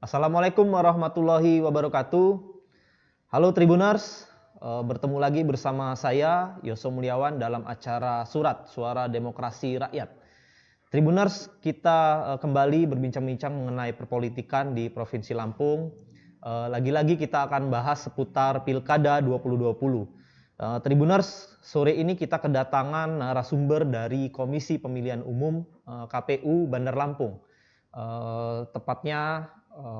Assalamualaikum warahmatullahi wabarakatuh. Halo Tribuners, bertemu lagi bersama saya Yoso Mulyawan dalam acara Suara Demokrasi Rakyat. Tribuners, kita kembali berbincang-bincang mengenai perpolitikan di Provinsi Lampung. Lagi-lagi kita akan bahas seputar Pilkada 2020. Tribuners, sore ini kita kedatangan narasumber dari Komisi Pemilihan Umum KPU Bandar Lampung. Tepatnya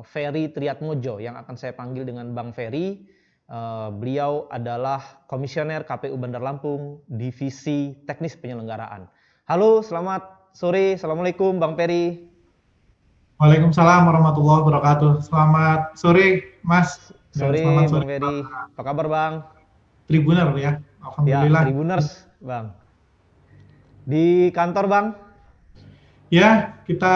Ferry Triatmojo yang akan saya panggil dengan Bang Ferry. Beliau adalah Komisioner KPU Bandar Lampung, Divisi Teknis Penyelenggaraan. Halo, selamat sore. Assalamualaikum Bang Ferry. Waalaikumsalam warahmatullahi wabarakatuh. Selamat sore, Mas. Sore, Selamat Bang Ferry. Apa kabar, Bang? Tribuner ya, alhamdulillah. Ya, Tribuners, Bang. Di kantor, Bang? Ya, kita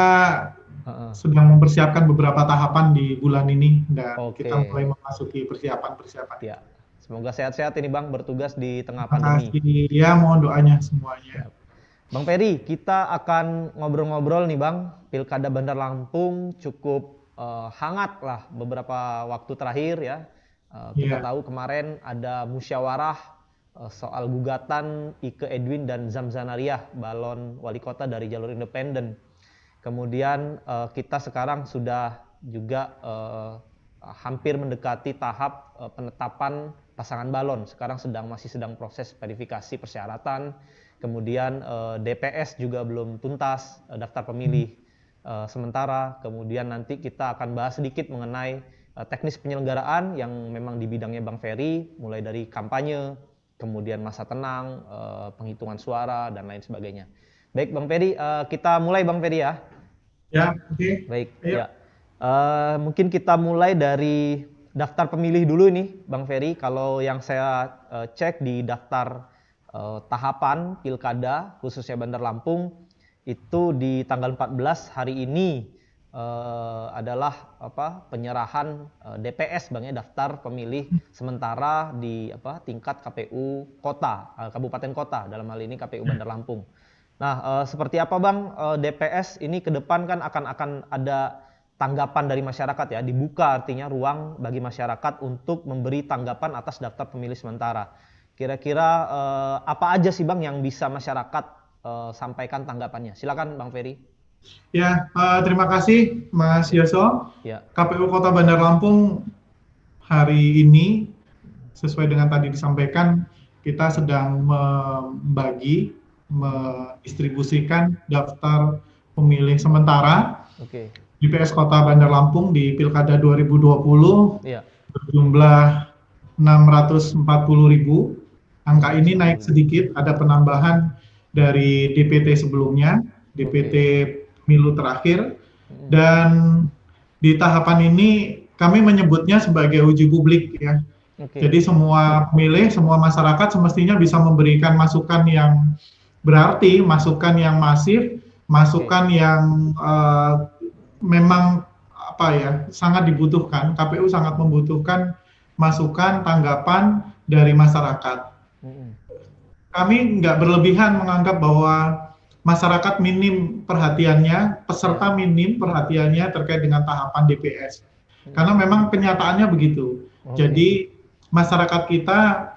sedang mempersiapkan beberapa tahapan di bulan ini dan kita mulai memasuki persiapan-persiapan. Ya, semoga sehat-sehat ini Bang, bertugas di tengah pandemi. pandemi. Ya, mohon doanya semuanya. Bang Ferry, kita akan ngobrol-ngobrol nih Bang. Pilkada Bandar Lampung cukup hangat lah beberapa waktu terakhir ya. Kita tahu kemarin ada musyawarah soal gugatan Ike Edwin dan Zamzanariah, balon wali kota dari jalur independen. Kemudian kita sekarang sudah juga hampir mendekati tahap penetapan pasangan balon. Sekarang masih sedang proses verifikasi persyaratan. Kemudian DPS juga belum tuntas daftar pemilih sementara. Kemudian nanti kita akan bahas sedikit mengenai teknis penyelenggaraan yang memang di bidangnya Bang Ferry, mulai dari kampanye, kemudian masa tenang, penghitungan suara dan lain sebagainya. Baik Bang Ferry, kita mulai Bang Ferry ya. Ya, oke. Baik, ya. Mungkin kita mulai dari daftar pemilih dulu nih, Bang Ferry. Kalau yang saya cek di daftar tahapan pilkada khususnya Bandar Lampung itu di tanggal 14 hari ini adalah penyerahan DPS Bang ya, daftar pemilih sementara di tingkat KPU kota, kabupaten kota, dalam hal ini KPU Bandar Lampung. Nah, seperti apa Bang, DPS ini ke depan kan akan ada tanggapan dari masyarakat ya, dibuka artinya ruang bagi masyarakat untuk memberi tanggapan atas daftar pemilih sementara. Kira-kira apa aja sih Bang yang bisa masyarakat sampaikan tanggapannya? Silakan Bang Ferry. Ya, terima kasih Mas Yoso. Ya. KPU Kota Bandar Lampung hari ini sesuai dengan tadi disampaikan, kita sedang mendistribusikan daftar pemilih sementara DPS Kota Bandar Lampung di Pilkada 2020 berjumlah 640.000. Angka ini naik sedikit, ada penambahan dari DPT sebelumnya, DPT pemilu terakhir, dan di tahapan ini kami menyebutnya sebagai uji publik ya. Jadi semua pemilih, semua masyarakat semestinya bisa memberikan masukan yang berarti, masukan yang masif, masukan yang memang sangat dibutuhkan. KPU sangat membutuhkan masukan, tanggapan dari masyarakat. Kami nggak berlebihan menganggap bahwa masyarakat minim perhatiannya, peserta minim perhatiannya terkait dengan tahapan DPS. Karena memang kenyataannya begitu. Jadi masyarakat kita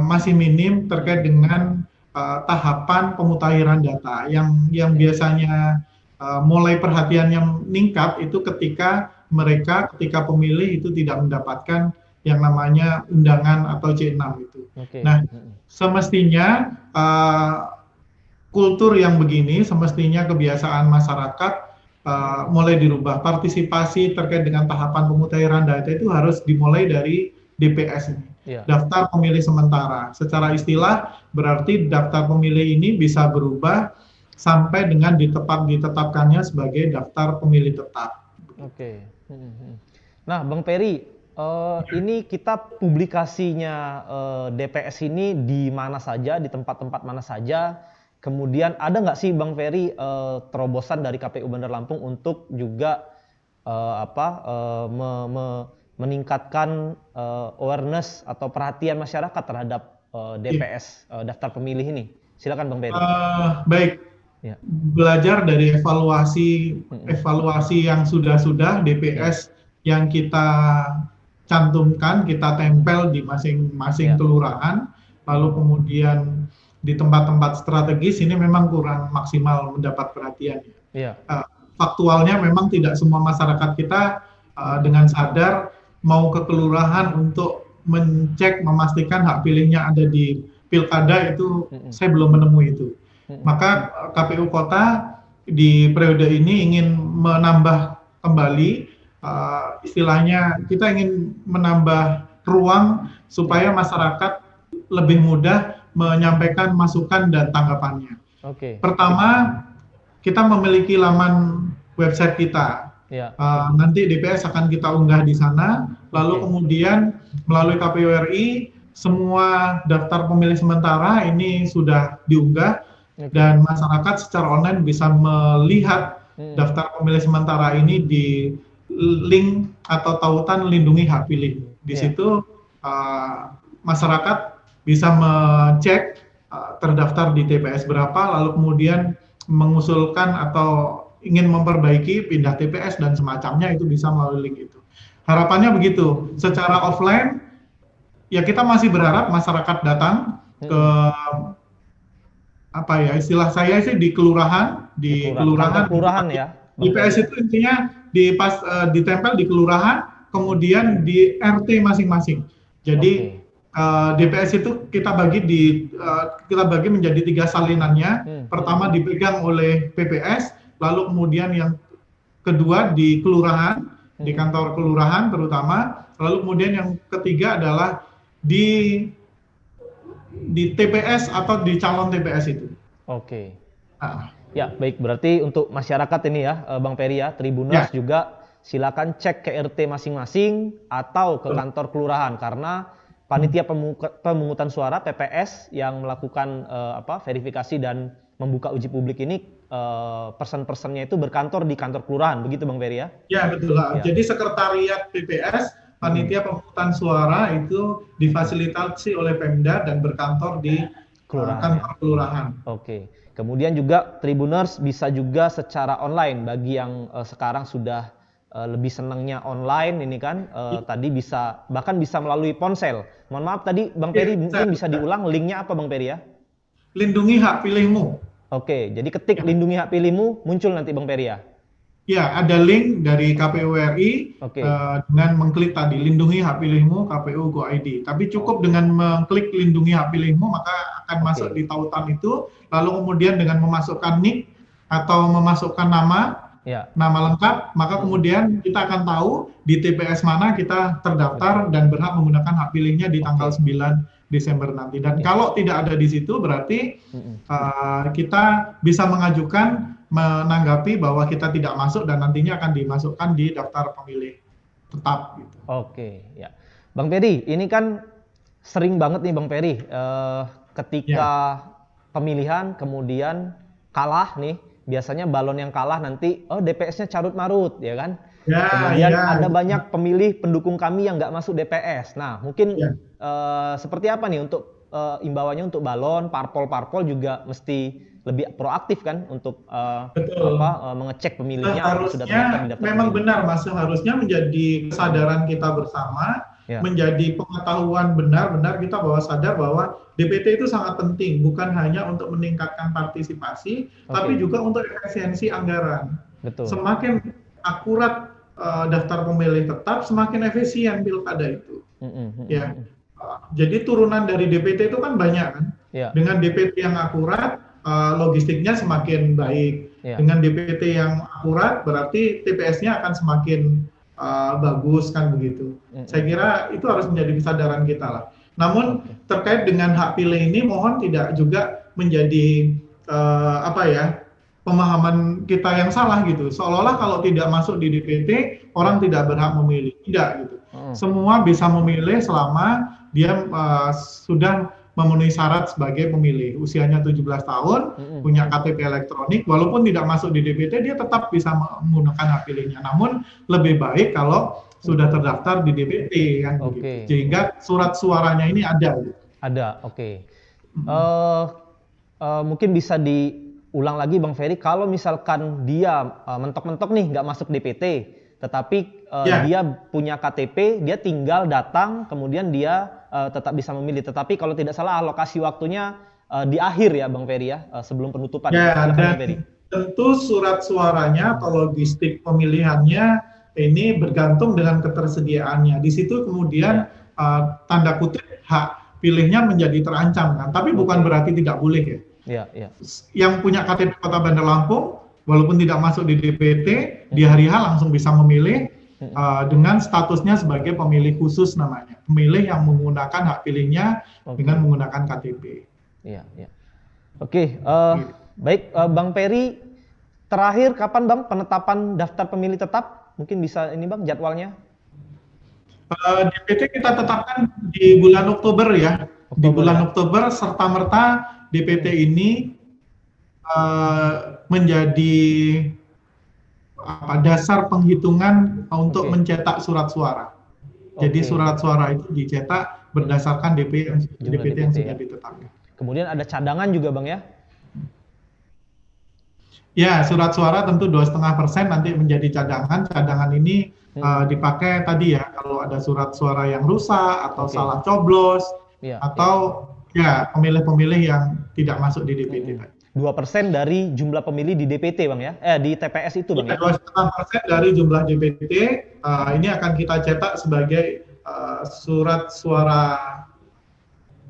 masih minim terkait dengan tahapan pemutahiran data yang biasanya mulai perhatiannya meningkat itu ketika pemilih itu tidak mendapatkan yang namanya undangan atau C6 itu. Nah, semestinya kultur yang begini, semestinya kebiasaan masyarakat mulai dirubah. Partisipasi terkait dengan tahapan pemutahiran data itu harus dimulai dari DPS ini. Daftar pemilih sementara. Secara istilah berarti daftar pemilih ini bisa berubah sampai dengan ditetapkannya sebagai daftar pemilih tetap. Nah, Bang Ferry, ini kita publikasinya DPS ini di mana saja, di tempat-tempat mana saja. Kemudian ada nggak sih Bang Ferry terobosan dari KPU Bandar Lampung untuk juga meningkatkan awareness atau perhatian masyarakat terhadap DPS daftar pemilih ini? Silakan Bang Ferry. Baik. Belajar dari evaluasi yang sudah DPS yang kita cantumkan, kita tempel di masing-masing kelurahan, lalu kemudian di tempat-tempat strategis ini memang kurang maksimal mendapat perhatian. Faktualnya memang tidak semua masyarakat kita dengan sadar mau ke kelurahan untuk mencek, memastikan hak pilihnya ada di pilkada itu, saya belum menemui itu. Maka KPU Kota di periode ini ingin menambah kembali, istilahnya kita ingin menambah ruang supaya masyarakat lebih mudah menyampaikan masukan dan tanggapannya. Pertama, kita memiliki laman website kita. Nanti DPS akan kita unggah di sana, lalu kemudian melalui KPU RI semua daftar pemilih sementara ini sudah diunggah dan masyarakat secara online bisa melihat daftar pemilih sementara ini di link atau tautan lindungi hak pilih. Di situ masyarakat bisa mengecek terdaftar di TPS berapa, lalu kemudian mengusulkan atau ingin memperbaiki pindah TPS dan semacamnya, itu bisa melalui link itu. Harapannya begitu. Secara offline ya kita masih berharap masyarakat datang ke apa ya, istilah saya sih di kelurahan, kelurahan ya. TPS itu intinya ditempel di kelurahan, kemudian di RT masing-masing. Jadi DPS itu kita bagi menjadi 3 salinannya. Pertama dipegang oleh PPS, lalu kemudian yang kedua di kelurahan, di kantor kelurahan terutama, lalu kemudian yang ketiga adalah di TPS atau di calon TPS itu. Ya, baik, berarti untuk masyarakat ini ya, Bang Peri ya, Tribuners juga silakan cek ke RT masing-masing atau ke kantor kelurahan, karena panitia pemungutan suara PPS yang melakukan verifikasi dan membuka uji publik ini person-personnya itu berkantor di kantor kelurahan, begitu Bang Peri ya? Ya, betul. Jadi sekretariat PPS, panitia pemungutan suara itu difasilitasi oleh Pemda dan berkantor di kantor kelurahan. Kemudian juga Tribuners bisa juga secara online bagi yang sekarang sudah lebih senangnya online ini kan, tadi bahkan bisa melalui ponsel. Mohon maaf tadi Bang Peri mungkin bisa diulang linknya apa Bang Peri ya? Lindungi hak pilihmu. Jadi ketik lindungi hak pilihmu muncul nanti Bang Peri ya? Ya, ada link dari KPU RI dengan mengklik tadi lindungi hak pilihmu KPU Go ID. Tapi cukup dengan mengklik lindungi hak pilihmu maka akan masuk di tautan itu. Lalu kemudian dengan memasukkan nick atau memasukkan nama lengkap, maka kemudian kita akan tahu di TPS mana kita terdaftar dan berhak menggunakan hak pilihnya di tanggal 9 Desember nanti. Dan kalau tidak ada di situ berarti kita bisa mengajukan menanggapi bahwa kita tidak masuk dan nantinya akan dimasukkan di daftar pemilih tetap gitu. Ya. Bang Peri, ini kan sering banget nih Bang Peri ketika pemilihan kemudian kalah nih, biasanya balon yang kalah nanti DPS-nya carut marut ya kan? Kemudian ada banyak pemilih pendukung kami yang nggak masuk DPS. Nah, mungkin seperti apa nih untuk imbauannya untuk balon, parpol juga mesti lebih proaktif kan untuk mengecek pemilihnya. Harusnya memang benar Mas, harusnya menjadi kesadaran kita bersama, menjadi pengetahuan benar-benar kita bahwa sadar bahwa DPT itu sangat penting, bukan hanya untuk meningkatkan partisipasi, tapi juga untuk efisiensi anggaran. Semakin akurat daftar pemilih tetap, semakin efisien pilkada itu. Jadi turunan dari DPT itu kan banyak kan. Dengan DPT yang akurat, logistiknya semakin baik. Dengan DPT yang akurat, berarti TPS-nya akan semakin bagus kan begitu. Saya kira itu harus menjadi kesadaran kita lah. Namun terkait dengan hak pilih ini, mohon tidak juga menjadi pemahaman kita yang salah gitu. Seolah-olah kalau tidak masuk di DPT, orang tidak berhak memilih. Tidak gitu. Semua bisa memilih selama dia sudah memenuhi syarat sebagai pemilih. Usianya 17 tahun, punya KTP elektronik, walaupun tidak masuk di DPT, dia tetap bisa menggunakan hak pilihnya. Namun lebih baik kalau sudah terdaftar di DPT kan begitu. Sehingga surat suaranya ini ada. Gitu. Ada, mungkin bisa diulang lagi Bang Ferry, kalau misalkan dia mentok-mentok nih nggak masuk DPT, tetapi Ya. dia punya KTP, dia tinggal datang, kemudian dia tetap bisa memilih. Tetapi kalau tidak salah alokasi waktunya di akhir ya Bang Ferry ya, sebelum penutupan. Ya, Silakan dan Bang Ferry. tentu surat suaranya atau logistik pemilihannya ini bergantung dengan ketersediaannya. Di situ kemudian tanda kutip hak pilihnya menjadi terancam kan, tapi bukan berarti tidak boleh ya. Iya, iya. Yang punya KTP Kota Bandar Lampung, walaupun tidak masuk di DPT, di hari H langsung bisa memilih dengan statusnya sebagai pemilih khusus namanya, pemilih yang menggunakan hak pilihnya dengan menggunakan KTP. Iya, iya. Oke, baik Bang Ferry, terakhir kapan Bang penetapan daftar pemilih tetap? Mungkin bisa ini Bang jadwalnya? DPT kita tetapkan di bulan Oktober ya. Di bulan Oktober serta-merta DPT ini menjadi dasar penghitungan untuk mencetak surat suara. Jadi surat suara itu dicetak berdasarkan DPT yang sudah ditetapkan. Kemudian ada cadangan juga Bang ya? Ya, surat suara tentu 2,5% nanti menjadi cadangan. Cadangan ini dipakai tadi ya, kalau ada surat suara yang rusak atau salah coblos, atau ya pemilih-pemilih yang tidak masuk di DPT. 2% dari jumlah pemilih di DPT Bang ya? Di TPS itu Bang ya? 2,5% dari jumlah DPT, ini akan kita cetak sebagai surat suara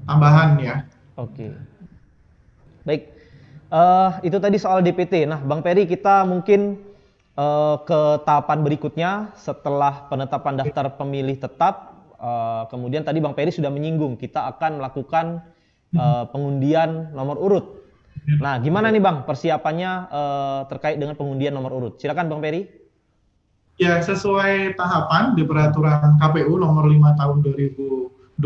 tambahan ya. Oke. Baik. Itu tadi soal DPT. Nah, Bang Ferry, kita mungkin ke tahapan berikutnya setelah penetapan daftar pemilih tetap. Kemudian tadi Bang Ferry sudah menyinggung kita akan melakukan pengundian nomor urut. Nah, gimana nih Bang persiapannya terkait dengan pengundian nomor urut? Silakan Bang Ferry. Ya, sesuai tahapan di peraturan KPU nomor 5 tahun 2020.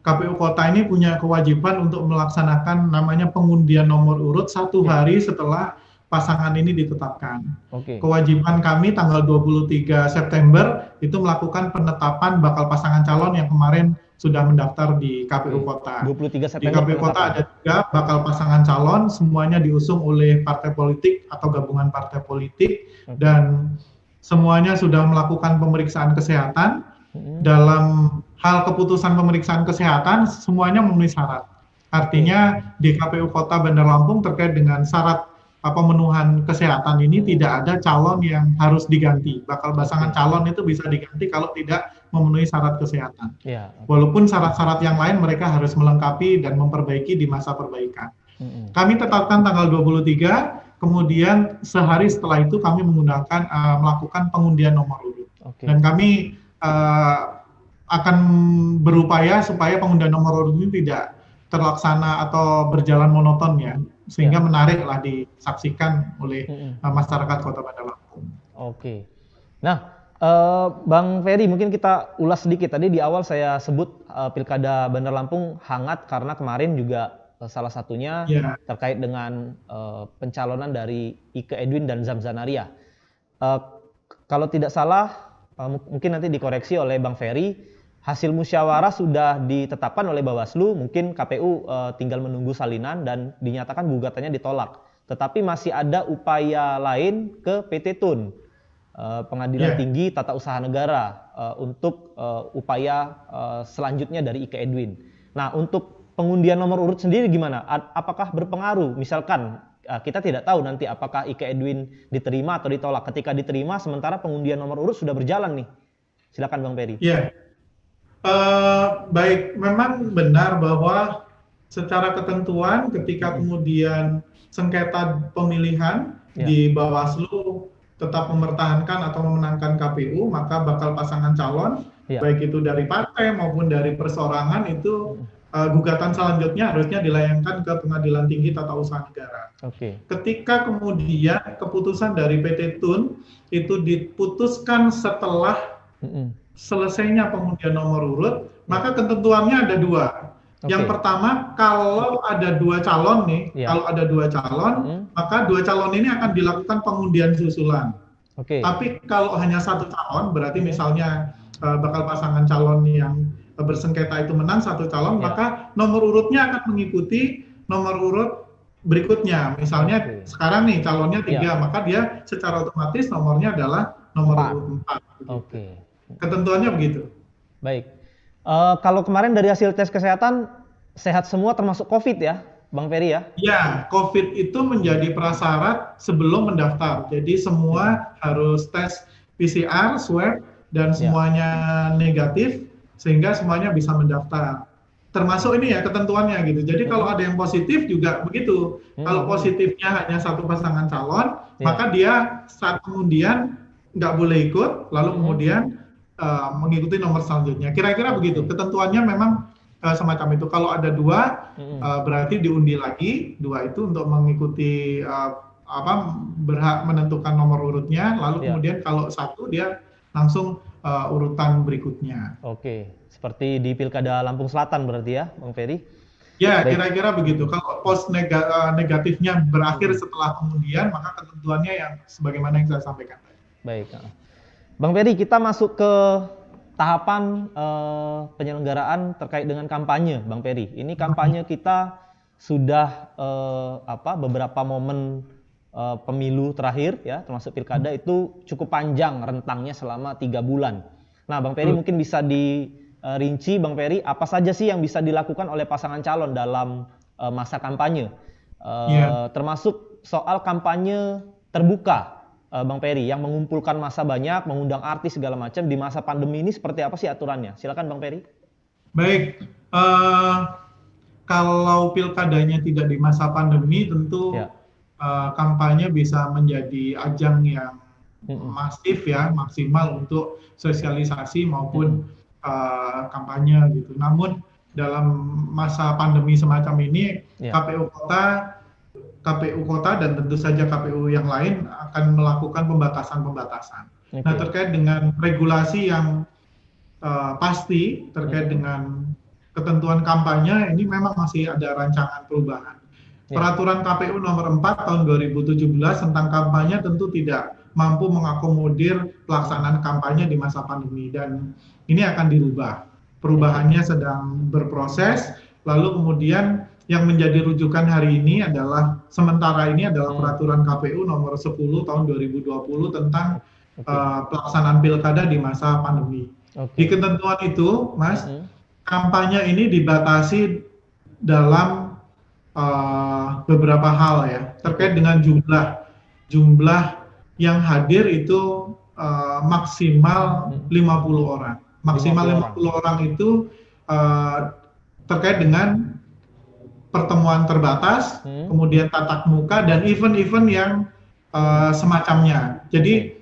KPU Kota ini punya kewajiban untuk melaksanakan namanya pengundian nomor urut 1 hari setelah pasangan ini ditetapkan. Kewajiban kami tanggal 23 September itu melakukan penetapan bakal pasangan calon yang kemarin sudah mendaftar di KPU Kota. 23 September. Di KPU Kota ada 3 bakal pasangan calon, semuanya diusung oleh partai politik atau gabungan partai politik, dan semuanya sudah melakukan pemeriksaan kesehatan. Dalam hal keputusan pemeriksaan kesehatan, semuanya memenuhi syarat. Artinya di KPU Kota Bandar Lampung terkait dengan syarat pemenuhan kesehatan ini tidak ada calon yang harus diganti. Bakal pasangan calon itu bisa diganti kalau tidak memenuhi syarat kesehatan. Walaupun syarat-syarat yang lain mereka harus melengkapi dan memperbaiki di masa perbaikan. Kami tetapkan tanggal 23, kemudian sehari setelah itu kami melakukan pengundian nomor urut. Dan kami akan berupaya supaya pengundian nomor urut ini tidak terlaksana atau berjalan monoton ya, sehingga menariklah disaksikan oleh masyarakat Kota Bandar Lampung. Nah, Bang Ferry, mungkin kita ulas sedikit. Tadi di awal saya sebut Pilkada Bandar Lampung hangat karena kemarin juga salah satunya terkait dengan pencalonan dari Ike Edwin dan Zamzanaria. Kalau tidak salah, mungkin nanti dikoreksi oleh Bang Ferry, hasil musyawarah sudah ditetapkan oleh Bawaslu, mungkin KPU tinggal menunggu salinan dan dinyatakan gugatannya ditolak. Tetapi masih ada upaya lain ke PT Tun, Pengadilan Tinggi Tata Usaha Negara, untuk upaya selanjutnya dari Ike Edwin. Nah, untuk pengundian nomor urut sendiri gimana? Apakah berpengaruh? Misalkan kita tidak tahu nanti apakah Ike Edwin diterima atau ditolak. Ketika diterima, sementara pengundian nomor urut sudah berjalan nih. Silakan Bang Ferry. Baik, memang benar bahwa secara ketentuan ketika kemudian sengketa pemilihan di Bawaslu tetap mempertahankan atau memenangkan KPU, maka bakal pasangan calon, baik itu dari partai maupun dari perseorangan, itu gugatan selanjutnya harusnya dilayangkan ke Pengadilan Tinggi Tata Usaha Negara. Ketika kemudian keputusan dari PT Tun itu diputuskan setelah selesainya pengundian nomor urut, maka ketentuannya ada 2. Yang pertama, kalau ada 2 calon nih, maka 2 calon ini akan dilakukan pengundian susulan. Tapi kalau hanya 1 calon, berarti misalnya bakal pasangan calon yang bersengketa itu menang 1 calon, maka nomor urutnya akan mengikuti nomor urut berikutnya. Misalnya sekarang nih calonnya 3, maka dia secara otomatis nomornya adalah nomor 4. urut 4. Oke. Ketentuannya begitu. Baik. Kalau kemarin dari hasil tes kesehatan sehat semua termasuk COVID ya, Bang Ferry ya? Ya, COVID itu menjadi prasyarat sebelum mendaftar. Jadi semua harus tes PCR, swab, dan semuanya negatif, sehingga semuanya bisa mendaftar. Termasuk ini ya ketentuannya gitu. Jadi kalau ada yang positif juga begitu. Kalau positifnya hanya satu pasangan calon, maka dia saat kemudian nggak boleh ikut, lalu kemudian mengikuti nomor selanjutnya. Kira-kira begitu. Ketentuannya memang semacam itu. Kalau ada 2, berarti diundi lagi 2 itu untuk mengikuti berhak menentukan nomor urutnya. Lalu kemudian kalau 1 dia langsung urutan berikutnya. Oke, seperti di Pilkada Lampung Selatan berarti ya, Bang Ferry? Ya, kira-kira begitu. Kalau negatifnya berakhir setelah pengundian, maka ketentuannya yang sebagaimana yang saya sampaikan. Baik, Bang Ferry, kita masuk ke tahapan penyelenggaraan terkait dengan kampanye, Bang Ferry. Ini kampanye kita sudah beberapa momen pemilu terakhir ya, termasuk pilkada itu cukup panjang rentangnya selama 3 bulan. Nah, Bang Ferry mungkin bisa dirinci, Bang Ferry, apa saja sih yang bisa dilakukan oleh pasangan calon dalam masa kampanye, termasuk soal kampanye terbuka, Bang Ferry, yang mengumpulkan massa banyak, mengundang artis segala macam di masa pandemi ini seperti apa sih aturannya? Silakan, Bang Ferry. Baik, kalau pilkadanya tidak di masa pandemi, tentu kampanye bisa menjadi ajang yang masif ya, maksimal untuk sosialisasi maupun kampanye gitu. Namun dalam masa pandemi semacam ini, KPU Kota dan tentu saja KPU yang lain akan melakukan pembatasan-pembatasan. Nah, terkait dengan regulasi yang pasti terkait dengan ketentuan kampanye, ini memang masih ada rancangan perubahan. Peraturan KPU nomor 4 tahun 2017 tentang kampanye tentu tidak mampu mengakomodir pelaksanaan kampanye di masa pandemi, dan ini akan dirubah. Perubahannya sedang berproses, lalu kemudian yang menjadi rujukan hari ini adalah, sementara ini adalah peraturan KPU nomor 10 tahun 2020 tentang pelaksanaan pilkada di masa pandemi. Di ketentuan itu, Mas, kampanye ini dibatasi dalam beberapa hal ya, terkait dengan jumlah yang hadir itu maksimal 50 orang. Maksimal 50 orang itu terkait dengan pertemuan terbatas, kemudian tatap muka, dan event-event yang semacamnya. Jadi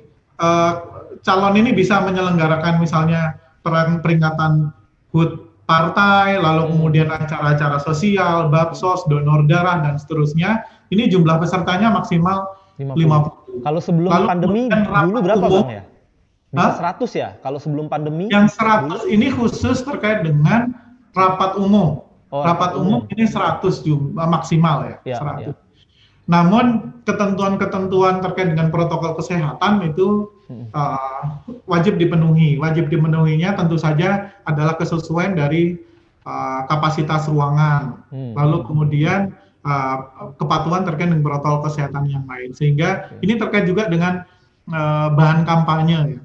calon ini bisa menyelenggarakan misalnya peringatan HUT partai, lalu kemudian acara-acara sosial, baksos, donor darah, dan seterusnya. Ini jumlah pesertanya maksimal 50. Kalau sebelum pandemi dulu berapa, Bang ya? Bisa 100 ya? Kalau sebelum pandemi? Yang 100 ini khusus terkait dengan rapat umum. Rapat umum ini 100 maksimal ya, 100. Namun ketentuan-ketentuan terkait dengan protokol kesehatan itu wajib dipenuhi. Wajib dipenuhinya tentu saja adalah kesesuaian dari kapasitas ruangan, lalu kemudian kepatuhan terkait dengan protokol kesehatan yang lain. Sehingga ini terkait juga dengan bahan kampanye ya.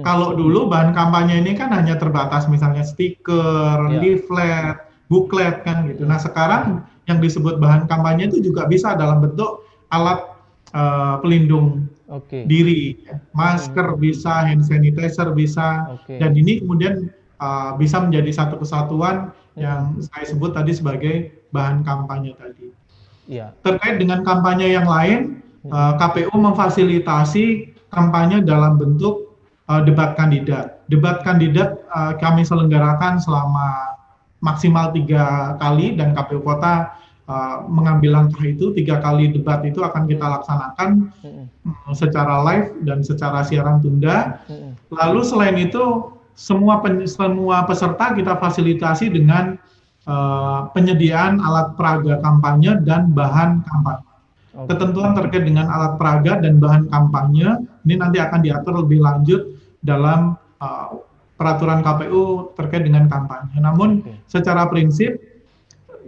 Kalau dulu bahan kampanye ini kan hanya terbatas misalnya stiker, leaflet, booklet kan gitu. Nah, sekarang yang disebut bahan kampanye itu juga bisa dalam bentuk alat pelindung diri, masker bisa, hand sanitizer bisa, dan ini kemudian bisa menjadi satu kesatuan yang saya sebut tadi sebagai bahan kampanye tadi. Terkait dengan kampanye yang lain, KPU memfasilitasi kampanye dalam bentuk debat kandidat. Debat kandidat kami selenggarakan selama maksimal 3 kali, dan KPU Kota mengambil langkah itu. 3 kali debat itu akan kita laksanakan secara live dan secara siaran tunda. Lalu selain itu semua peserta kita fasilitasi dengan penyediaan alat peraga kampanye dan bahan kampanye. Ketentuan terkait dengan alat peraga dan bahan kampanye ini nanti akan diatur lebih lanjut dalam peraturan KPU terkait dengan kampanye. Namun secara prinsip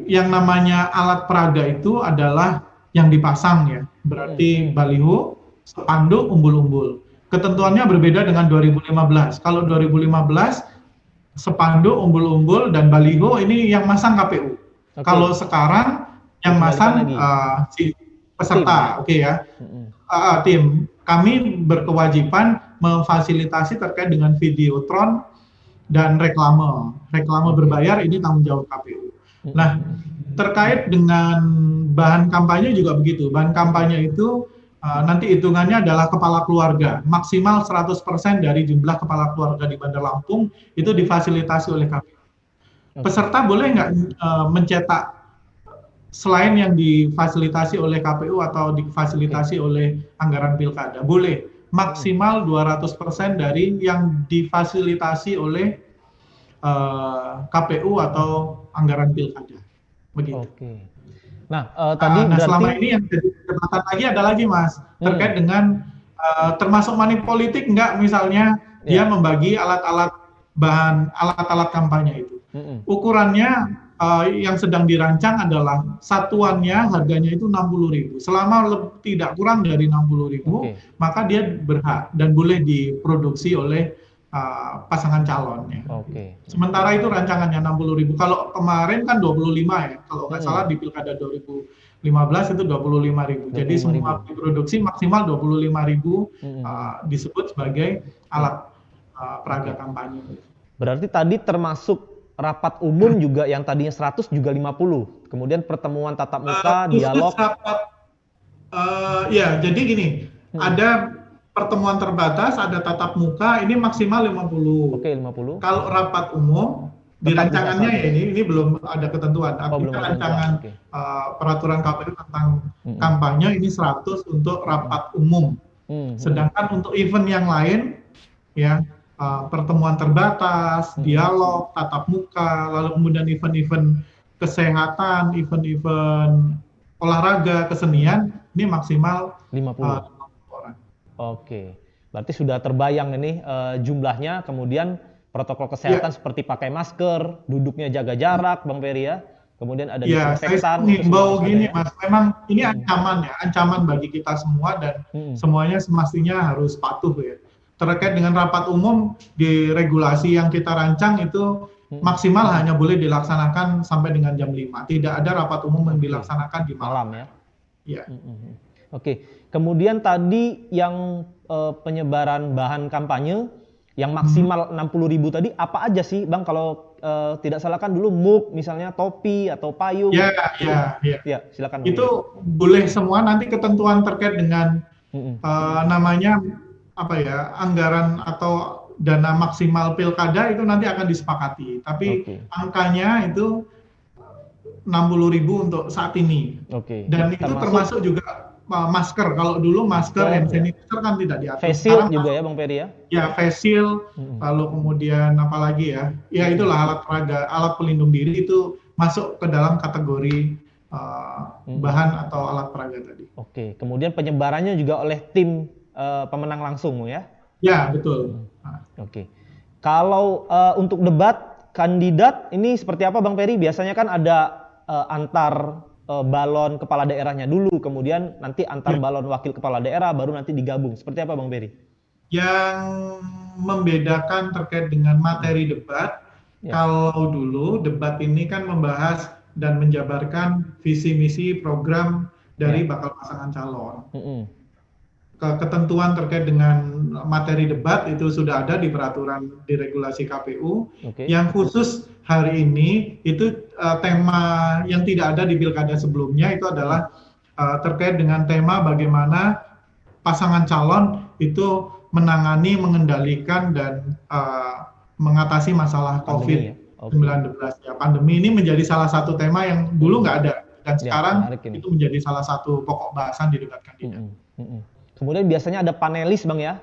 yang namanya alat peraga itu adalah yang dipasang ya, berarti baliho, spanduk, umbul-umbul. ketentuannya berbeda dengan 2015. Kalau 2015 spanduk, umbul-umbul dan baliho ini yang masang KPU. Kalau sekarang yang masang si peserta, oke ya. Tim. Kami berkewajiban memfasilitasi terkait dengan videotron dan reklame. Reklame berbayar ini tanggung jawab KPU. Nah, terkait dengan bahan kampanye juga begitu. Bahan kampanye itu nanti hitungannya adalah kepala keluarga. Maksimal 100% dari jumlah kepala keluarga di Bandar Lampung itu difasilitasi oleh KPU. Peserta boleh nggak mencetak selain yang difasilitasi oleh KPU atau difasilitasi oleh anggaran pilkada? Boleh. Maksimal 200% dari yang difasilitasi oleh KPU atau anggaran pilkada. Begitu. Oke. Nah, tadi berarti selama ini yang jadi catatan lagi ada lagi, Mas, terkait dengan termasuk money politik enggak, misalnya dia membagi alat-alat alat-alat kampanye itu. Ukurannya yang sedang dirancang adalah satuannya harganya itu 60.000. Selama tidak kurang dari 60.000, maka dia berhak dan boleh diproduksi oleh pasangan calonnya. Sementara itu rancangannya 60.000. Kalau kemarin kan 25 ya. Kalau nggak salah di Pilkada 2015 itu 25.000. Jadi semua diproduksi maksimal 25.000 disebut sebagai alat peraga kampanye. Berarti tadi termasuk rapat umum juga yang tadinya 100 juga 50. Kemudian pertemuan tatap muka, dialog. Ya, jadi gini, ada pertemuan terbatas, ada tatap muka, ini maksimal 50. Oke, 50. Kalau rapat umum, di rancangannya ya ini belum ada ketentuan. Artinya rancangan peraturan KPU tentang kampanye ini 100 untuk rapat umum. Sedangkan untuk event yang lain, ya pertemuan terbatas, dialog, tatap muka, lalu kemudian event-event kesehatan, event-event olahraga, kesenian, ini maksimal 50. Oke, berarti sudah terbayang ini jumlahnya, kemudian protokol kesehatan seperti pakai masker, duduknya jaga jarak, Bang Ferry ya, kemudian ada disinfektan. Saya himbau gini, Mas, memang ini ancaman ya, ancaman bagi kita semua dan semuanya semestinya harus patuh ya. Terkait dengan rapat umum di regulasi yang kita rancang itu maksimal hanya boleh dilaksanakan sampai dengan jam 5. Tidak ada rapat umum yang dilaksanakan di malam ya. Iya. Oke, kemudian tadi yang penyebaran bahan kampanye yang maksimal 60.000 tadi apa aja sih, Bang? Kalau tidak salah kan dulu mug misalnya topi atau payung. Ya, silakan. Itu boleh semua, nanti ketentuan terkait dengan namanya apa ya, anggaran atau dana maksimal pilkada itu nanti akan disepakati. Tapi angkanya itu 60.000 untuk saat ini. Dan itu termasuk juga masker. Kalau dulu masker, hand sanitizer kan tidak diatur. Face shield juga ya, Bang Ferry ya? Ya, face shield, lalu kemudian apa lagi ya? Ya itulah alat peraga, alat pelindung diri itu masuk ke dalam kategori bahan atau alat peraga tadi. Oke, kemudian penyebarannya juga oleh tim pemenang langsung ya? Ya, betul. Oke. Kalau untuk debat kandidat ini seperti apa, Bang Ferry? Biasanya kan ada antar balon kepala daerahnya dulu, kemudian nanti antar balon wakil kepala daerah, baru nanti digabung. Seperti apa, Bang Ferry? Yang membedakan terkait dengan materi debat, kalau dulu debat ini kan membahas dan menjabarkan visi misi program dari bakal pasangan calon. Ketentuan terkait dengan materi debat itu sudah ada di peraturan di regulasi KPU. Yang khusus hari ini itu tema yang tidak ada di pilkada sebelumnya itu adalah terkait dengan tema bagaimana pasangan calon itu menangani, mengendalikan dan mengatasi masalah COVID-19. Ya, pandemi ini menjadi salah satu tema yang dulu nggak ada dan sekarang itu menjadi salah satu pokok bahasan di debat kandidat. Kemudian biasanya ada panelis, Bang ya,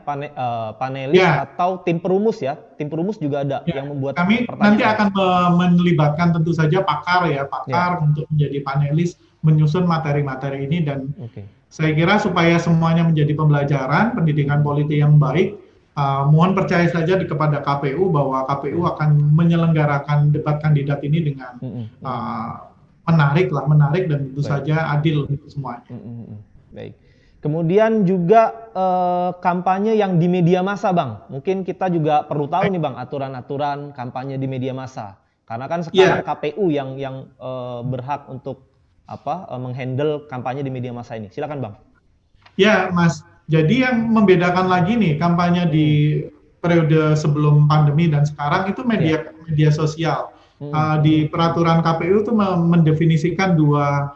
panelis atau tim perumus ya. Tim perumus juga ada yang membuat kami nanti akan melibatkan tentu saja pakar untuk menjadi panelis menyusun materi-materi ini dan saya kira supaya semuanya menjadi pembelajaran pendidikan politik yang baik, mohon percaya saja kepada KPU bahwa KPU akan menyelenggarakan debat kandidat ini dengan menarik dan tentu saja adil untuk semuanya. Baik. Kemudian juga kampanye yang di media massa, Bang. Mungkin kita juga perlu tahu nih, Bang, aturan-aturan kampanye di media massa. Karena kan sekarang KPU yang berhak untuk menghandle kampanye di media massa ini. Silakan, Bang. Ya, Mas. Jadi yang membedakan lagi nih kampanye di periode sebelum pandemi dan sekarang itu media sosial. Di peraturan KPU itu mendefinisikan dua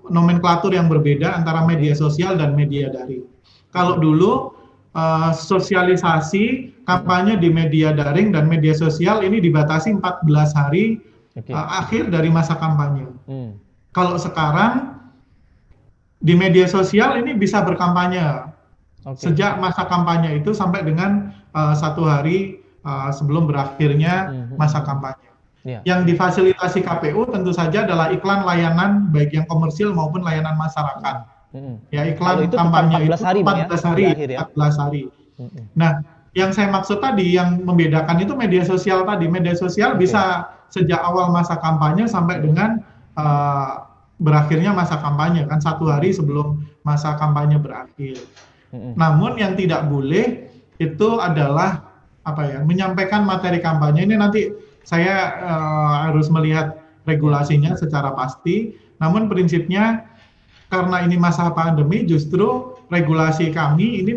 nomenklatur yang berbeda antara media sosial dan media daring. Kalau dulu sosialisasi kampanye di media daring dan media sosial ini dibatasi 14 hari akhir dari masa kampanye. Kalau sekarang di media sosial ini bisa berkampanye sejak masa kampanye itu sampai dengan 1 hari sebelum berakhirnya masa kampanye. Yang difasilitasi KPU tentu saja adalah iklan layanan baik yang komersil maupun layanan masyarakat. Ya, iklan kampanye itu 14 hari. Nah, yang saya maksud tadi yang membedakan itu media sosial tadi. Media sosial bisa sejak awal masa kampanye sampai dengan berakhirnya masa kampanye, kan 1 hari sebelum masa kampanye berakhir. Namun yang tidak boleh itu adalah menyampaikan materi kampanye. Ini nanti saya harus melihat regulasinya secara pasti. Namun prinsipnya karena ini masa pandemi, justru regulasi kami ini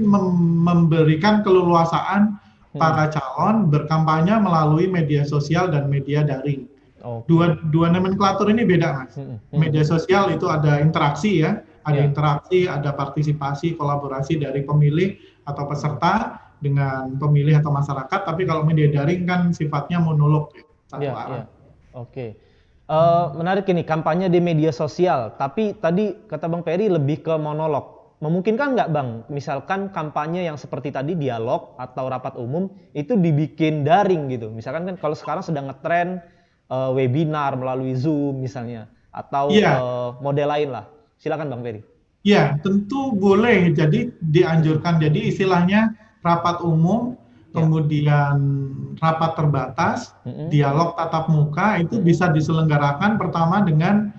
memberikan keleluasaan para calon berkampanye melalui media sosial dan media daring. Dua nomenklatur ini beda, Mas. Media sosial itu ada interaksi ya, interaksi, ada partisipasi, kolaborasi dari pemilih atau peserta dengan pemilih atau masyarakat. Tapi kalau media daring kan sifatnya monolog, satu arah. Menarik ini kampanye di media sosial. Tapi tadi kata Bang Peri lebih ke monolog. Memungkinkan nggak, Bang? Misalkan kampanye yang seperti tadi dialog atau rapat umum itu dibikin daring gitu. Misalkan kan kalau sekarang sedang ngetren webinar melalui Zoom misalnya, atau model lain lah. Silakan Bang Peri. Ya, tentu boleh. Jadi dianjurkan. Jadi istilahnya rapat umum, kemudian rapat terbatas, dialog tatap muka itu bisa diselenggarakan pertama dengan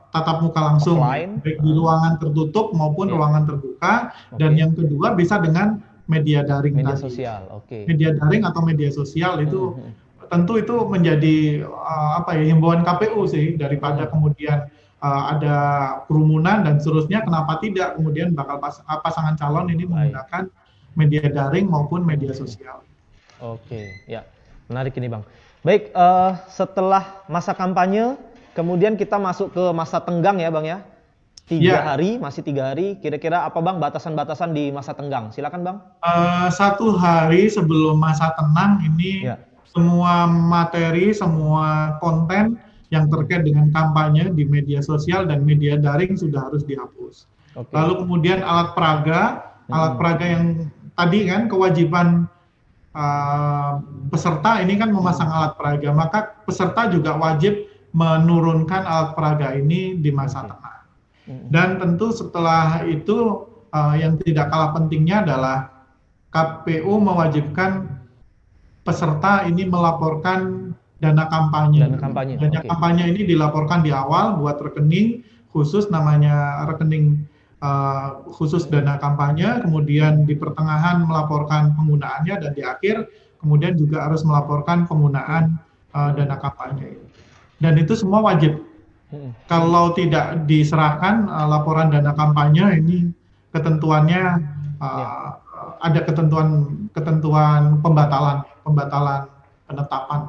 tatap muka langsung, baik di ruangan tertutup maupun ruangan terbuka. Dan yang kedua bisa dengan media daring media tadi. Sosial. Media daring atau media sosial itu tentu itu menjadi himbauan KPU sih, daripada kemudian ada kerumunan dan seterusnya. Kenapa tidak kemudian bakal pasangan calon ini menggunakan media daring maupun media sosial. Menarik ini, Bang. Baik, setelah masa kampanye kemudian kita masuk ke masa tenggang ya, Bang ya. 3 hari, masih 3 hari. Kira-kira apa, Bang, batasan-batasan di masa tenggang? Silakan, Bang. 1 hari sebelum masa tenang ini semua materi, semua konten yang terkait dengan kampanye di media sosial dan media daring sudah harus dihapus. Lalu kemudian alat peraga yang tadi kan kewajiban peserta ini kan memasang alat peraga, maka peserta juga wajib menurunkan alat peraga ini di masa tenang. Dan tentu setelah itu yang tidak kalah pentingnya adalah KPU mewajibkan peserta ini melaporkan dana kampanye. Dana kampanye ini dilaporkan di awal buat rekening khusus, namanya rekening khusus dana kampanye, kemudian di pertengahan melaporkan penggunaannya, dan di akhir kemudian juga harus melaporkan penggunaan dana kampanye. Dan itu semua wajib. Kalau tidak diserahkan laporan dana kampanye ini, ketentuannya ada ketentuan pembatalan penetapan.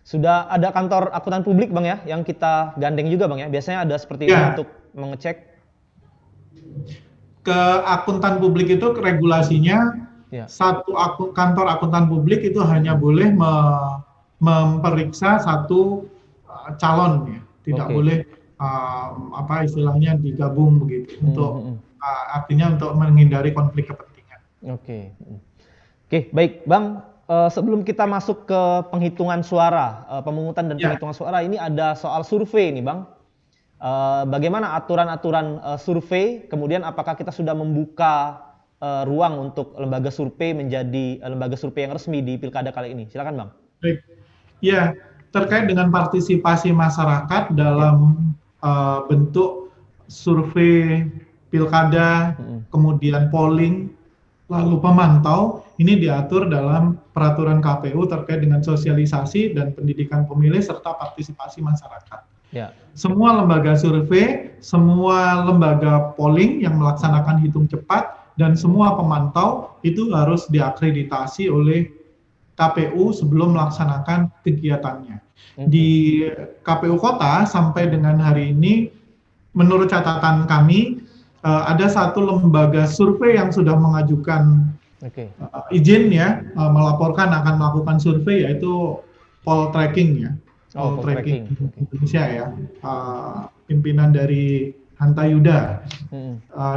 Sudah ada kantor akuntan publik, Bang ya, yang kita gandeng juga, Bang ya. Biasanya ada seperti itu untuk mengecek. Ke akuntan publik itu regulasinya satu kantor akuntan publik itu hanya boleh memeriksa satu calon, ya. Tidak boleh istilahnya digabung begitu untuk artinya untuk menghindari konflik kepentingan. Baik, Bang. Sebelum kita masuk ke penghitungan suara, pemungutan dan penghitungan suara, ini ada soal survei nih, Bang. Bagaimana aturan-aturan survei? Kemudian apakah kita sudah membuka ruang untuk lembaga survei menjadi lembaga survei yang resmi di pilkada kali ini? Silakan, Bang. Baik. Ya, terkait dengan partisipasi masyarakat dalam bentuk survei pilkada, kemudian polling, lalu pemantau, ini diatur dalam peraturan KPU terkait dengan sosialisasi dan pendidikan pemilih serta partisipasi masyarakat. Ya. Semua lembaga survei, semua lembaga polling yang melaksanakan hitung cepat, dan semua pemantau itu harus diakreditasi oleh KPU sebelum melaksanakan kegiatannya. Di KPU Kota sampai dengan hari ini, menurut catatan kami, ada satu lembaga survei yang sudah mengajukan izin ya, melaporkan akan melakukan survei, yaitu Poltreking ya. Poltreking Indonesia ya, pimpinan dari Hanta Yuda.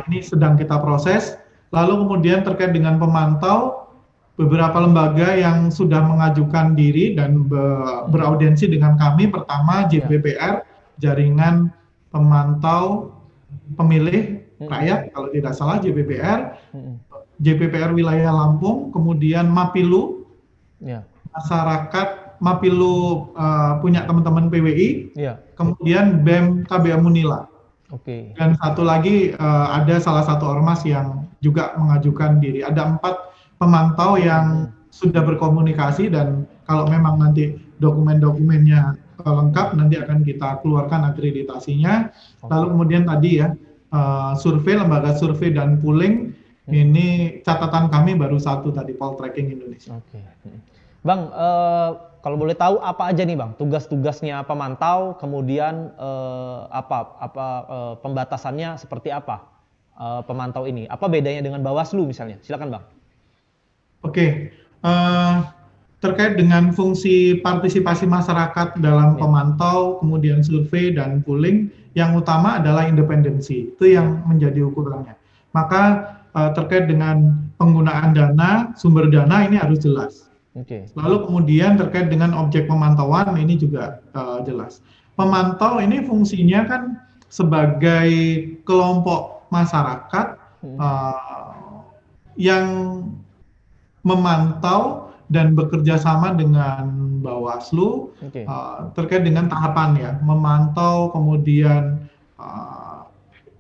Ini sedang kita proses. Lalu kemudian terkait dengan pemantau, beberapa lembaga yang sudah mengajukan diri dan beraudiensi dengan kami. Pertama, JPPR, Jaringan Pemantau Pemilih Rakyat, kalau tidak salah JPPR, JPPR Wilayah Lampung, kemudian Mapilu, masyarakat Mapilu punya teman-teman PWI, kemudian BEM KBM Munila. Dan satu lagi ada salah satu ormas yang juga mengajukan diri. Ada 4 pemantau yang sudah berkomunikasi, dan kalau memang nanti dokumen-dokumennya lengkap, nanti akan kita keluarkan akreditasinya. Lalu kemudian tadi ya, survei, lembaga survei dan polling, ini catatan kami baru satu tadi, Poltreking Indonesia. Bang, kalau boleh tahu apa aja nih Bang tugas-tugasnya pemantau, kemudian pembatasannya seperti apa pemantau ini? Apa bedanya dengan Bawaslu misalnya? Silakan Bang. Terkait dengan fungsi partisipasi masyarakat dalam pemantau, kemudian survei dan polling, yang utama adalah independensi. Itu yang menjadi ukurannya. Maka terkait dengan penggunaan dana, sumber dana ini harus jelas. Lalu kemudian terkait dengan objek pemantauan ini juga jelas. Pemantau ini fungsinya kan sebagai kelompok masyarakat yang memantau dan bekerja sama dengan Bawaslu terkait dengan tahapan ya, memantau, kemudian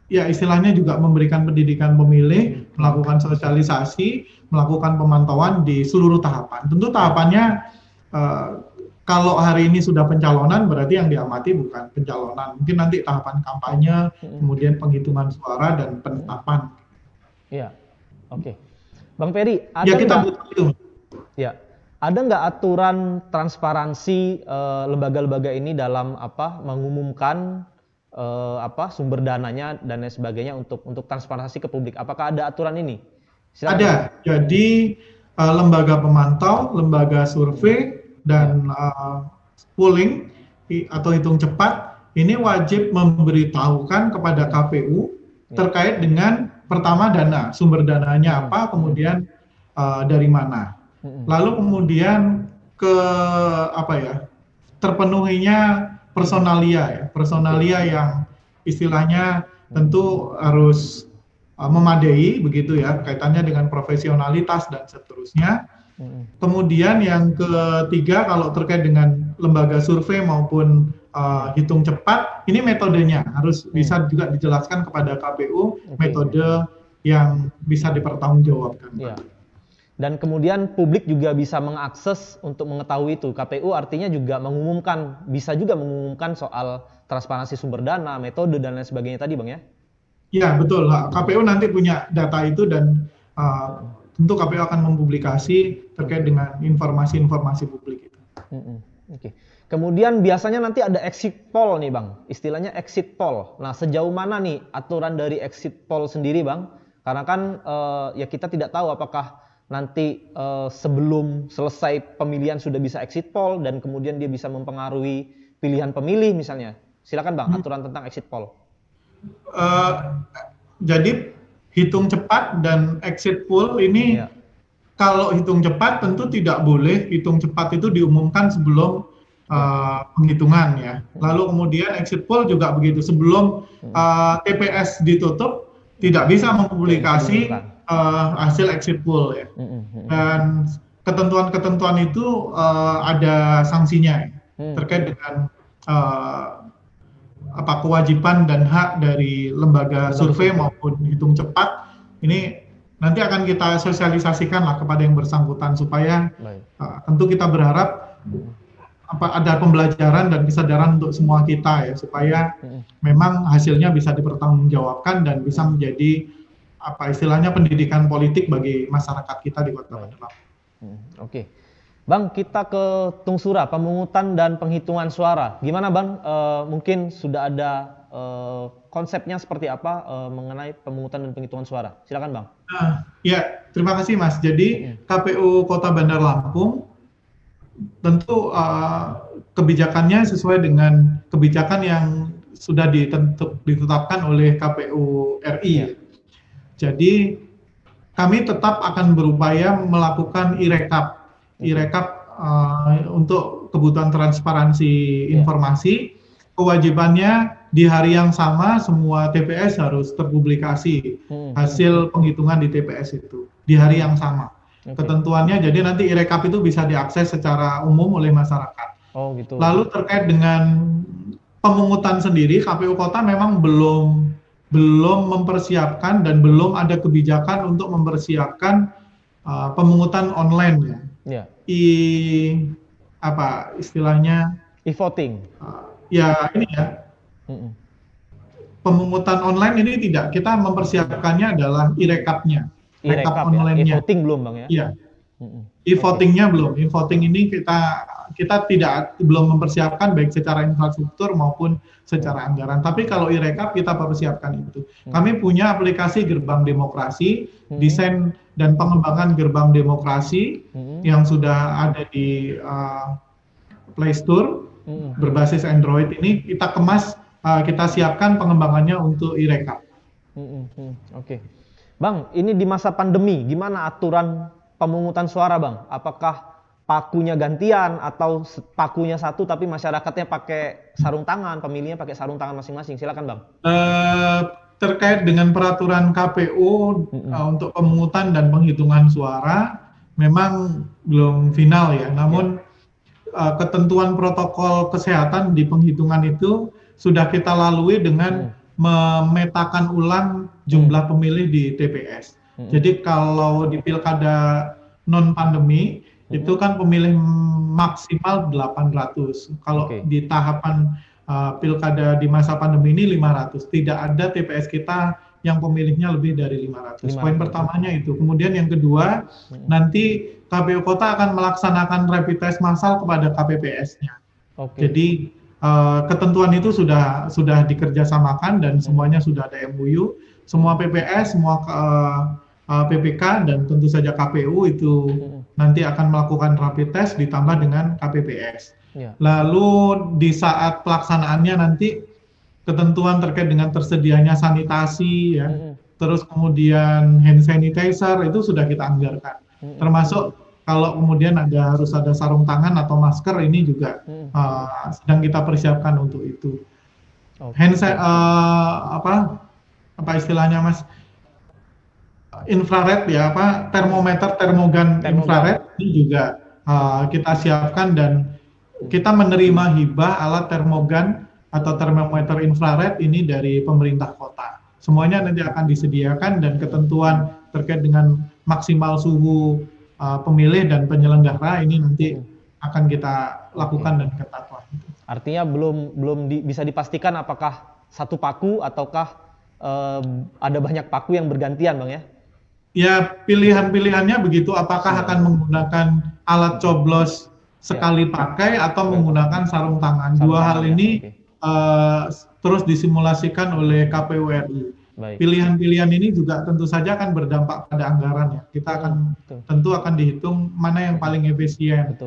ya istilahnya juga memberikan pendidikan pemilih, melakukan sosialisasi, melakukan pemantauan di seluruh tahapan. Tentu tahapannya kalau hari ini sudah pencalonan, berarti yang diamati bukan pencalonan, mungkin nanti tahapan kampanye, kemudian penghitungan suara dan penetapan. Iya, Bang Ferry, ada ya, kita butuh itu. Ya, ada nggak aturan transparansi lembaga-lembaga ini dalam mengumumkan sumber dananya dan lain sebagainya untuk transparansi ke publik? Apakah ada aturan ini? Silakan. Ada. Jadi lembaga pemantau, lembaga survei dan polling atau hitung cepat ini wajib memberitahukan kepada KPU terkait dengan pertama dana, sumber dananya apa, kemudian dari mana. Lalu kemudian terpenuhinya personalia yang istilahnya tentu harus memadai begitu ya, kaitannya dengan profesionalitas dan seterusnya. Kemudian yang ketiga, kalau terkait dengan lembaga survei maupun hitung cepat, ini metodenya harus bisa juga dijelaskan kepada KPU, metode yang bisa dipertanggungjawabkan. Ya. Dan kemudian publik juga bisa mengakses untuk mengetahui itu. KPU artinya juga bisa juga mengumumkan soal transparansi sumber dana, metode dan lain sebagainya tadi Bang ya? Ya betul, KPU nanti punya data itu dan tentu KPU akan mempublikasi terkait dengan informasi-informasi publik itu. Kemudian biasanya nanti ada exit poll nih Bang, istilahnya exit poll. Nah sejauh mana nih aturan dari exit poll sendiri Bang? Karena kan ya kita tidak tahu apakah nanti sebelum selesai pemilihan sudah bisa exit poll dan kemudian dia bisa mempengaruhi pilihan pemilih misalnya. Silakan Bang, aturan tentang exit poll. Jadi hitung cepat dan exit poll ini kalau hitung cepat tentu tidak boleh hitung cepat itu diumumkan sebelum penghitungan ya. Lalu kemudian exit poll juga begitu, sebelum TPS ditutup tidak bisa mempublikasi hasil exit poll ya. Dan ketentuan-ketentuan itu ada sanksinya ya, terkait dengan kewajiban dan hak dari lembaga survei maupun hitung cepat ini nanti akan kita sosialisasikan lah kepada yang bersangkutan supaya tentu kita berharap ada pembelajaran dan kesadaran untuk semua kita ya supaya memang hasilnya bisa dipertanggungjawabkan dan bisa menjadi istilahnya pendidikan politik bagi masyarakat kita di Kota Bandar Lampung. Oke. Bang, kita ke Tungsura, pemungutan dan penghitungan suara. Gimana Bang, mungkin sudah ada konsepnya seperti apa mengenai pemungutan dan penghitungan suara? Silakan Bang. Ya, terima kasih Mas. Jadi KPU Kota Bandar Lampung tentu kebijakannya sesuai dengan kebijakan yang sudah ditetapkan oleh KPU RI. Jadi kami tetap akan berupaya melakukan irekap untuk kebutuhan transparansi informasi. Kewajibannya di hari yang sama semua TPS harus terpublikasi hasil penghitungan di TPS itu di hari yang sama. Ketentuannya jadi nanti irekap itu bisa diakses secara umum oleh masyarakat. Gitu. Lalu terkait dengan pemungutan sendiri, KPU Kota memang belum mempersiapkan dan belum ada kebijakan untuk mempersiapkan pemungutan online ya. Istilahnya e-voting. Pemungutan online ini tidak, kita mempersiapkannya adalah irekapnya. Rekap online-nya. E-voting belum Bang ya? Iya. E-votingnya belum. E-voting ini kita belum mempersiapkan baik secara infrastruktur maupun secara anggaran. Tapi kalau e-rekap kita persiapkan itu. Kami punya aplikasi Gerbang Demokrasi, desain dan pengembangan Gerbang Demokrasi yang sudah ada di Play Store berbasis Android ini kita kemas, kita siapkan pengembangannya untuk e-rekap. Oke. Bang, ini di masa pandemi, gimana aturan pemungutan suara Bang? Apakah pakunya gantian atau pakunya satu tapi masyarakatnya pakai sarung tangan, pemilihnya pakai sarung tangan masing-masing? Silakan Bang. Terkait dengan peraturan KPU untuk pemungutan dan penghitungan suara, memang belum final ya. Namun ketentuan protokol kesehatan di penghitungan itu sudah kita lalui dengan memetakan ulang jumlah pemilih di TPS. Jadi kalau di pilkada non pandemi itu kan pemilih maksimal 800. Kalau di tahapan pilkada di masa pandemi ini 500. Tidak ada TPS kita yang pemilihnya lebih dari 500. Poin pertamanya itu. Kemudian yang kedua, nanti KPU Kota akan melaksanakan rapid test massal kepada KPPS-nya. Jadi ketentuan itu sudah dikerjasamakan dan semuanya sudah ada MOU. Semua PPS, semua PPK dan tentu saja KPU itu nanti akan melakukan rapid test ditambah dengan KPPS. Lalu di saat pelaksanaannya nanti ketentuan terkait dengan tersedianya sanitasi ya, terus kemudian hand sanitizer itu sudah kita anggarkan. Termasuk kalau kemudian harus ada sarung tangan atau masker ini juga sedang kita persiapkan untuk itu. Apa istilahnya Mas? Infrared ya, termogan infrared ini juga kita siapkan dan kita menerima hibah alat termogan atau termometer infrared ini dari pemerintah kota. Semuanya nanti akan disediakan dan ketentuan terkait dengan maksimal suhu pemilih dan penyelenggara ini nanti akan kita lakukan dan ketatkan. Artinya belum bisa dipastikan apakah satu paku ataukah ada banyak paku yang bergantian Bang ya? Ya, pilihan-pilihannya begitu, apakah akan menggunakan alat coblos sekali pakai atau menggunakan sarung tangan. Dua hal ini terus disimulasikan oleh KPU RI. Pilihan-pilihan ini juga tentu saja akan berdampak pada anggaran ya. Kita tentu akan dihitung mana yang paling efisien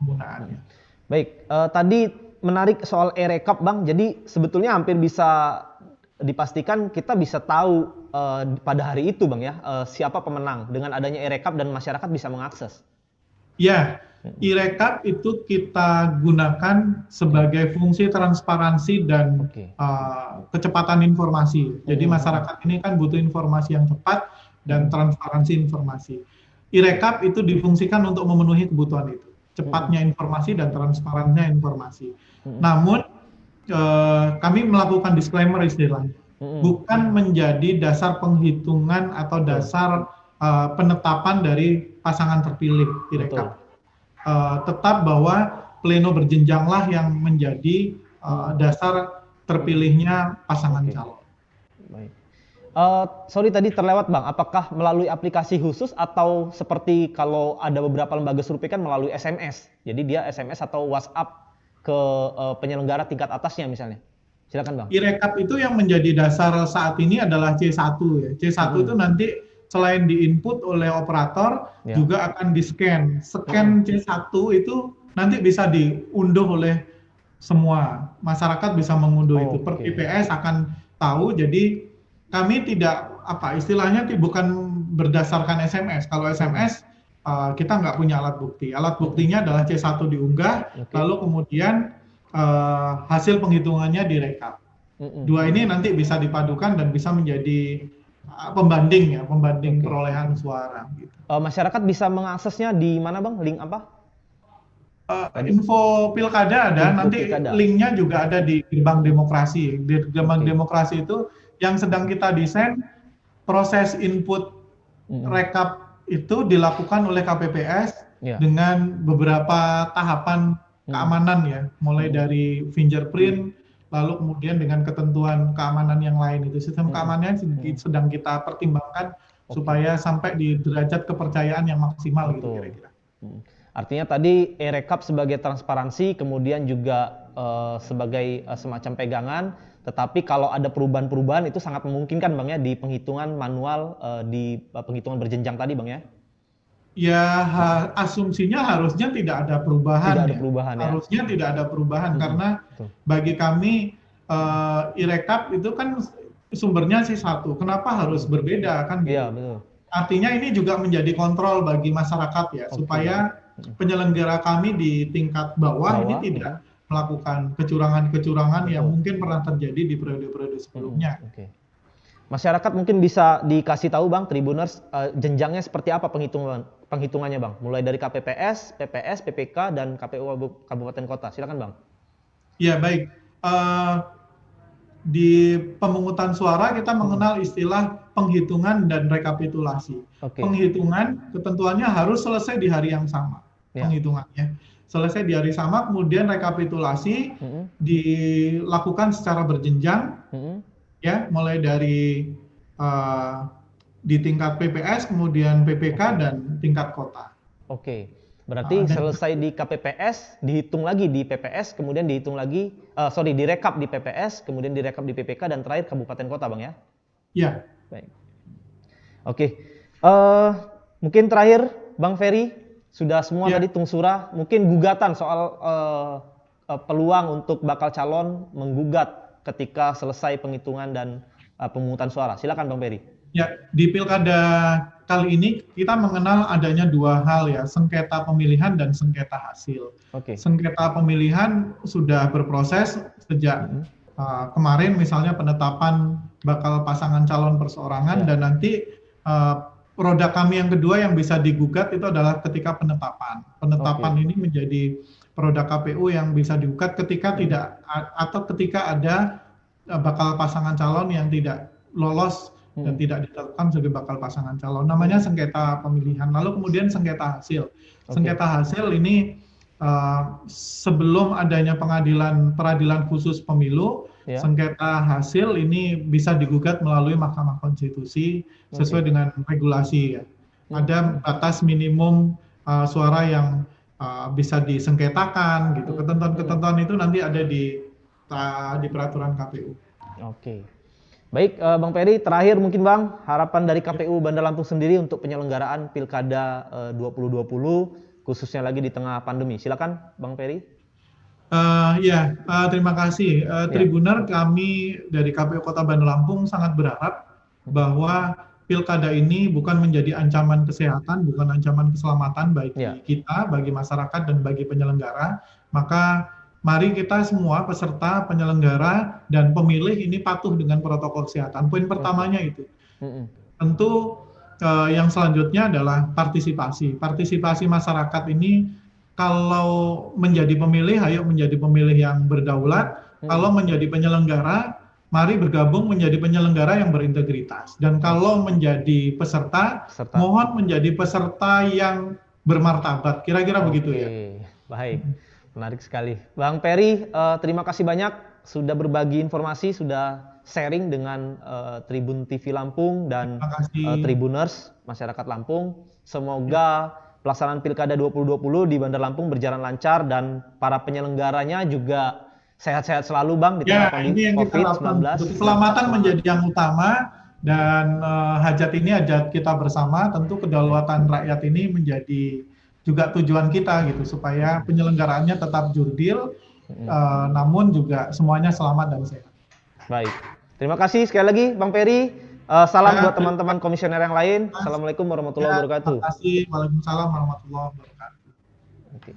penggunaannya. Baik, tadi menarik soal e-rekap Bang. Jadi sebetulnya hampir bisa dipastikan kita bisa tahu pada hari itu Bang ya, siapa pemenang dengan adanya e-rekap dan masyarakat bisa mengakses. Ya, e-rekap itu kita gunakan sebagai fungsi transparansi dan kecepatan informasi. Jadi masyarakat ini kan butuh informasi yang cepat dan transparansi informasi. E-rekap itu difungsikan untuk memenuhi kebutuhan itu, cepatnya informasi dan transparannya informasi. Namun kami melakukan disclaimer istilahnya, bukan menjadi dasar penghitungan atau dasar penetapan dari pasangan terpilih direkap. Tetap bahwa pleno berjenjanglah yang menjadi dasar terpilihnya pasangan calon. Baik. Sorry tadi terlewat Bang, apakah melalui aplikasi khusus atau seperti kalau ada beberapa lembaga survei kan melalui SMS, jadi dia SMS atau WhatsApp ke penyelenggara tingkat atasnya misalnya? Silakan Bang. Irekap itu yang menjadi dasar saat ini adalah C1 ya. C1 itu nanti selain diinput oleh operator juga akan di-scan. Scan C1 itu nanti bisa diunduh oleh semua. Masyarakat bisa mengunduh itu. Per PPS akan tahu, jadi kami tidak istilahnya bukan berdasarkan SMS. Kalau SMS kita nggak punya alat bukti. Alat buktinya adalah C1 diunggah, lalu kemudian hasil penghitungannya direkap. Dua ini nanti bisa dipadukan dan bisa menjadi pembanding perolehan suara. Gitu. Masyarakat bisa mengaksesnya di mana Bang? Link apa? Info pilkada ada, nanti linknya juga ada di gerbang demokrasi. Di gerbang demokrasi itu yang sedang kita desain, proses input rekap itu dilakukan oleh KPPS dengan beberapa tahapan keamanan ya, mulai dari fingerprint, lalu kemudian dengan ketentuan keamanan yang lain itu. Sistem keamanannya sedang kita pertimbangkan supaya sampai di derajat kepercayaan yang maksimal gitu kira-kira. Artinya tadi e-rekap sebagai transparansi, kemudian juga sebagai semacam pegangan, tetapi kalau ada perubahan-perubahan itu sangat memungkinkan Bang ya di penghitungan manual, di penghitungan berjenjang tadi Bang ya? Ya asumsinya harusnya tidak ada perubahan. Tidak ada perubahan ya? Harusnya tidak ada perubahan karena bagi kami e-rekap itu kan sumbernya C1. Kenapa harus berbeda kan? Iya betul. Artinya ini juga menjadi kontrol bagi masyarakat ya, supaya penyelenggara kami di tingkat bawah ini tidak melakukan kecurangan-kecurangan yang mungkin pernah terjadi di periode-periode sebelumnya. Masyarakat mungkin bisa dikasih tahu Bang, Tribuners, jenjangnya seperti apa penghitungannya Bang? Mulai dari KPPS, PPS, PPK, dan KPU Kabupaten Kota. Silakan Bang. Ya baik. Di pemungutan suara kita mengenal istilah penghitungan dan rekapitulasi. Penghitungan ketentuannya harus selesai di hari yang sama. Penghitungannya selesai di hari sama, kemudian rekapitulasi dilakukan secara berjenjang, ya, mulai dari di tingkat PPS, kemudian PPK dan tingkat kota. Berarti selesai di KPPS, dihitung lagi di PPS, kemudian dihitung lagi, direkap di PPS, kemudian direkap di PPK, dan terakhir kabupaten kota Bang ya? Iya. Baik. Mungkin terakhir Bang Ferry, sudah semua tadi tungsura, mungkin gugatan soal peluang untuk bakal calon menggugat ketika selesai penghitungan dan pemungutan suara. Silakan Bang Ferry. Ya, di pilkada kali ini kita mengenal adanya dua hal ya, sengketa pemilihan dan sengketa hasil. Sengketa pemilihan sudah berproses sejak kemarin, misalnya penetapan bakal pasangan calon perseorangan, dan nanti roda kami yang kedua yang bisa digugat itu adalah ketika penetapan. Penetapan ini menjadi roda KPU yang bisa digugat ketika ketika ada bakal pasangan calon yang tidak lolos dan tidak ditetapkan sebagai bakal pasangan calon. Namanya sengketa pemilihan. Lalu kemudian sengketa hasil. Sengketa hasil ini sebelum adanya peradilan khusus pemilu, sengketa hasil ini bisa digugat melalui Mahkamah Konstitusi sesuai dengan regulasi ya. Ada batas minimum suara yang bisa disengketakan gitu. Ketentuan-ketentuan itu nanti ada di peraturan KPU. Baik, Bang Ferry, terakhir mungkin Bang, harapan dari KPU Bandar Lampung sendiri untuk penyelenggaraan Pilkada 2020, khususnya lagi di tengah pandemi. Silakan Bang Ferry. Terima kasih. Tribuner, kami dari KPU Kota Bandar Lampung sangat berharap bahwa Pilkada ini bukan menjadi ancaman kesehatan, bukan ancaman keselamatan bagi kita, bagi masyarakat, dan bagi penyelenggara. Maka mari kita semua peserta, penyelenggara, dan pemilih ini patuh dengan protokol kesehatan. Poin pertamanya itu. Tentu yang selanjutnya adalah partisipasi. Partisipasi masyarakat ini kalau menjadi pemilih, ayo menjadi pemilih yang berdaulat, kalau menjadi penyelenggara, mari bergabung menjadi penyelenggara yang berintegritas. Dan kalau menjadi peserta, mohon menjadi peserta yang bermartabat. Kira-kira begitu ya. Baik, menarik sekali. Bang Peri, terima kasih banyak sudah berbagi informasi, sudah sharing dengan Tribun TV Lampung dan Tribuners masyarakat Lampung. Semoga pelaksanaan Pilkada 2020 di Bandar Lampung berjalan lancar dan para penyelenggaranya juga sehat-sehat selalu, Bang, di tengah pandemi COVID-19. Keselamatan menjadi yang utama dan hajat ini hajat kita bersama. Tentu kedaulatan rakyat ini menjadi juga tujuan kita gitu, supaya penyelenggaraannya tetap jurdil, namun juga semuanya selamat dan sehat. Baik, terima kasih sekali lagi Bang Peri. Salam buat teman-teman komisioner yang lain. Assalamualaikum warahmatullahi wabarakatuh. Terima kasih. Waalaikumsalam warahmatullahi wabarakatuh. Oke.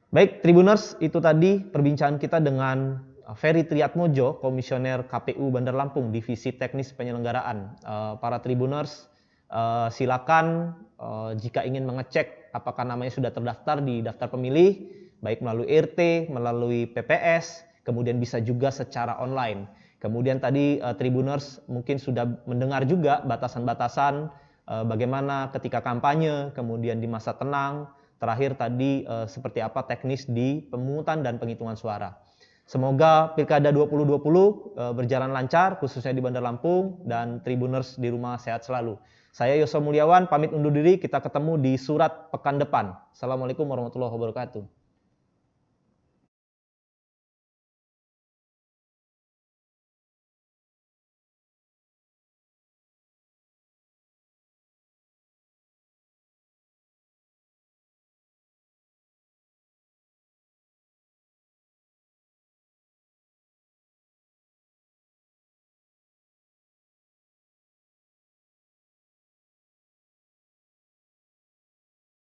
Baik, Tribuners, itu tadi perbincangan kita dengan Ferry Triatmojo, Komisioner KPU Bandar Lampung, Divisi Teknis Penyelenggaraan. Para Tribuners, silakan jika ingin mengecek apakah namanya sudah terdaftar di daftar pemilih, baik melalui RT, melalui PPS, kemudian bisa juga secara online. Kemudian tadi Tribuners mungkin sudah mendengar juga batasan-batasan bagaimana ketika kampanye, kemudian di masa tenang, terakhir tadi seperti apa teknis di pemungutan dan penghitungan suara. Semoga Pilkada 2020 berjalan lancar, khususnya di Bandar Lampung, dan Tribuners di rumah sehat selalu. Saya Yoso Mulyawan, pamit undur diri, kita ketemu di surat pekan depan. Assalamualaikum warahmatullahi wabarakatuh.